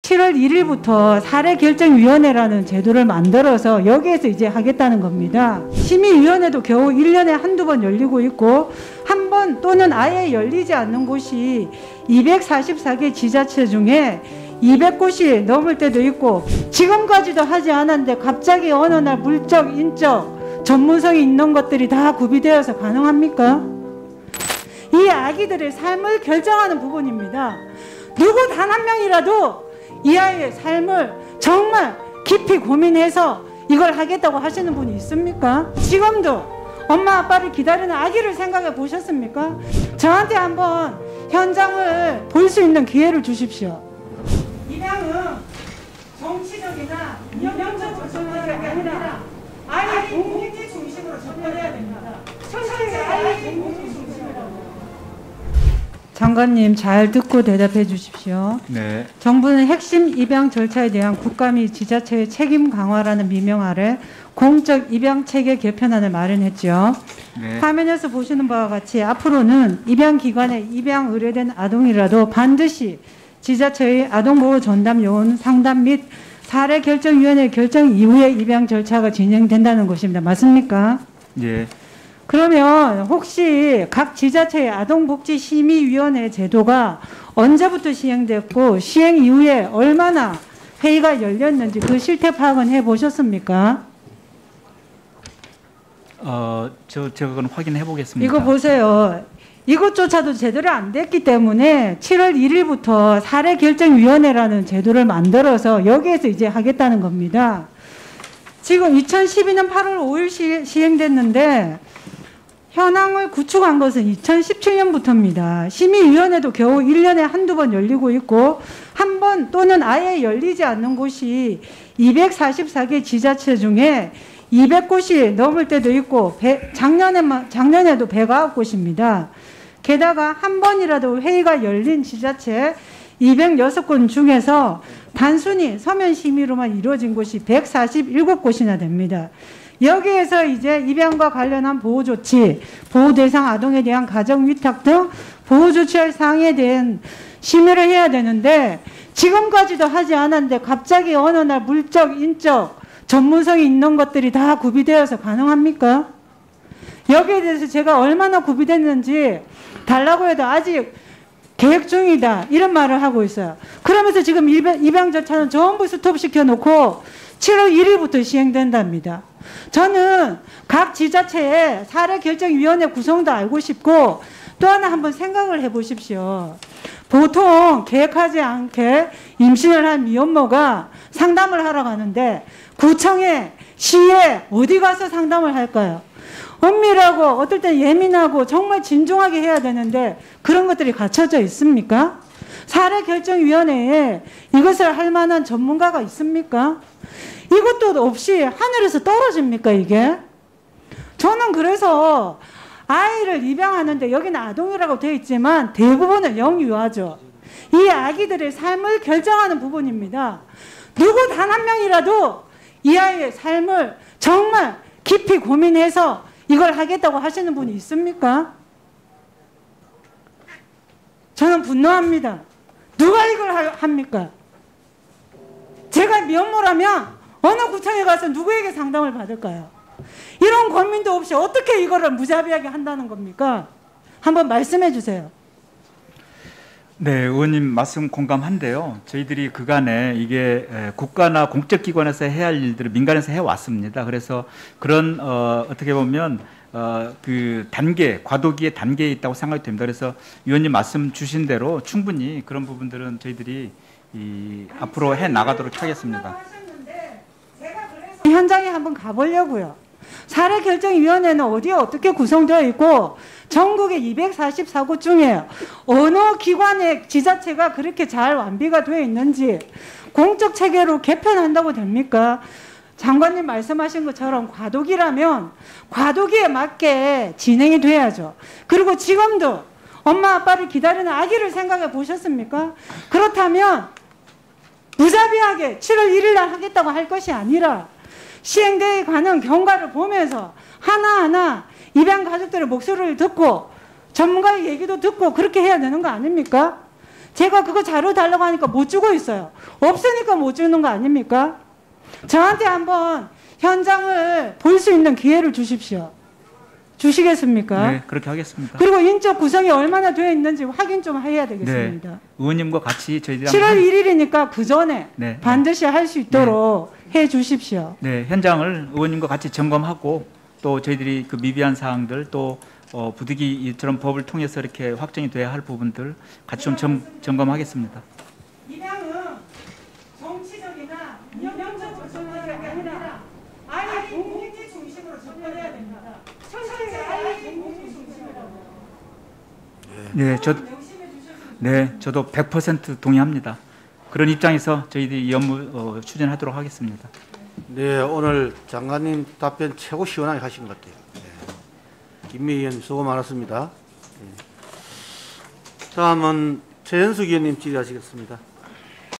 7월 1일부터 사례결정위원회라는 제도를 만들어서 여기에서 이제 하겠다는 겁니다. 심의위원회도 겨우 1년에 한두 번 열리고 있고 한 번 또는 아예 열리지 않는 곳이 244개 지자체 중에 200곳이 넘을 때도 있고 지금까지도 하지 않았는데 갑자기 어느 날 물적, 인적, 전문성이 있는 것들이 다 구비되어서 가능합니까? 이 아기들의 삶을 결정하는 부분입니다. 누구 단 한 명이라도 이 아이의 삶을 정말 깊이 고민해서 이걸 하겠다고 하시는 분이 있습니까? 지금도 엄마 아빠를 기다리는 아기를 생각해 보셨습니까? 저한테 한번 현장을 볼 수 있는 기회를 주십시오. 입양은 정치적이나 이념적 접근이 아니라 아이의 공동체 중심으로 접근해야 됩니다. 첫째 아이의 공동체 중심으로. 장관님 잘 듣고 대답해 주십시오. 네. 정부는 핵심 입양 절차에 대한 국가 및 지자체의 책임 강화라는 미명 아래 공적 입양 체계 개편안을 마련했죠. 네. 화면에서 보시는 바와 같이 앞으로는 입양기관에 입양 의뢰된 아동이라도 반드시 지자체의 아동보호 전담 요원 상담 및 사례결정위원회 결정 이후에 입양 절차가 진행된다는 것입니다. 맞습니까? 예. 그러면 혹시 각 지자체의 아동복지심의위원회 제도가 언제부터 시행됐고 시행 이후에 얼마나 회의가 열렸는지 그 실태 파악은 해보셨습니까? 제가 그건 확인해 보겠습니다. 이거 보세요. 이것조차도 제대로 안 됐기 때문에 7월 1일부터 사례결정위원회라는 제도를 만들어서 여기에서 이제 하겠다는 겁니다. 지금 2012년 8월 5일 시행됐는데 현황을 구축한 것은 2017년부터입니다. 심의위원회도 겨우 1년에 한두 번 열리고 있고 한 번 또는 아예 열리지 않는 곳이 244개 지자체 중에 200곳이 넘을 때도 있고 작년에도 109곳입니다. 게다가 한 번이라도 회의가 열린 지자체 206곳 중에서 단순히 서면 심의로만 이루어진 곳이 147곳이나 됩니다. 여기에서 이제 입양과 관련한 보호조치, 보호대상 아동에 대한 가정위탁 등 보호조치할 사항에 대한 심의를 해야 되는데 지금까지도 하지 않았는데 갑자기 어느 날 물적, 인적, 전문성이 있는 것들이 다 구비되어서 가능합니까? 여기에 대해서 제가 얼마나 구비됐는지 달라고 해도 아직 계획 중이다 이런 말을 하고 있어요. 그러면서 지금 입양 절차는 전부 스톱시켜 놓고 7월 1일부터 시행된답니다. 저는 각 지자체의 사례결정위원회 구성도 알고 싶고 또 하나 한번 생각을 해보십시오. 보통 계획하지 않게 임신을 한 미혼모가 상담을 하러 가는데 구청에, 시에 어디 가서 상담을 할까요? 엄밀하고 어떨 땐 예민하고 정말 진중하게 해야 되는데 그런 것들이 갖춰져 있습니까? 사례결정위원회에 이것을 할 만한 전문가가 있습니까? 이것도 없이 하늘에서 떨어집니까 이게? 저는 그래서 아이를 입양하는데 여기는 아동이라고 되어 있지만 대부분은 영유아죠. 이 아기들의 삶을 결정하는 부분입니다. 누구 단 한 명이라도 이 아이의 삶을 정말 깊이 고민해서 이걸 하겠다고 하시는 분이 있습니까? 저는 분노합니다. 누가 이걸 합니까? 제가 미혼모라면 어느 구청에 가서 누구에게 상담을 받을까요? 이런 고민도 없이 어떻게 이거를 무자비하게 한다는 겁니까? 한번 말씀해 주세요. 네, 의원님 말씀 공감한데요. 저희들이 그간에 이게 국가나 공적기관에서 해야 할 일들을 민간에서 해왔습니다. 그래서 그런 어떻게 보면 그 단계, 과도기의 단계에 있다고 생각이 됩니다. 그래서 의원님 말씀 주신 대로 충분히 그런 부분들은 저희들이 앞으로 해 나가도록 하겠습니다. 현장에 한번 가보려고요. 사례결정위원회는 어디에 어떻게 구성되어 있고 전국의 244곳 중에 어느 기관의 지자체가 그렇게 잘 완비가 되어 있는지 공적 체계로 개편한다고 됩니까? 장관님 말씀하신 것처럼 과도기라면 과도기에 맞게 진행이 돼야죠. 그리고 지금도 엄마 아빠를 기다리는 아기를 생각해 보셨습니까? 그렇다면 무자비하게 7월 1일 날 하겠다고 할 것이 아니라 시행되어 가는 경과를 보면서 하나하나 입양 가족들의 목소리를 듣고 전문가의 얘기도 듣고 그렇게 해야 되는 거 아닙니까? 제가 그거 자료 달라고 하니까 못 주고 있어요. 없으니까 못 주는 거 아닙니까? 저한테 한번 현장을 볼 수 있는 기회를 주십시오. 주시겠습니까? 네, 그렇게 하겠습니다. 그리고 인적 구성이 얼마나 되어 있는지 확인 좀 해야 되겠습니다. 네, 의원님과 같이 저희들이 7월 1일이니까 그 전에 네, 반드시 할 수 있도록 해 주십시오. 네, 현장을 의원님과 같이 점검하고 또 저희들이 그 미비한 사항들 또 부득이 이처럼 법을 통해서 이렇게 확정이 돼야 할 부분들 같이 좀 점검하겠습니다. 입양은 정치적이나 명령적으로 접근하는 게 아니라 아예 공공지 중심으로 접근해야 됩니다. 천천히 아예 공공지 중심으로. 네, 저도 100% 동의합니다. 그런 입장에서 저희들이 이 업무 추진하도록 하겠습니다. 네, 오늘 장관님 답변 최고 시원하게 하신 것 같아요. 네. 김미 의원 수고 많았습니다. 네. 다음은 최현숙 의원님 질의하시겠습니다.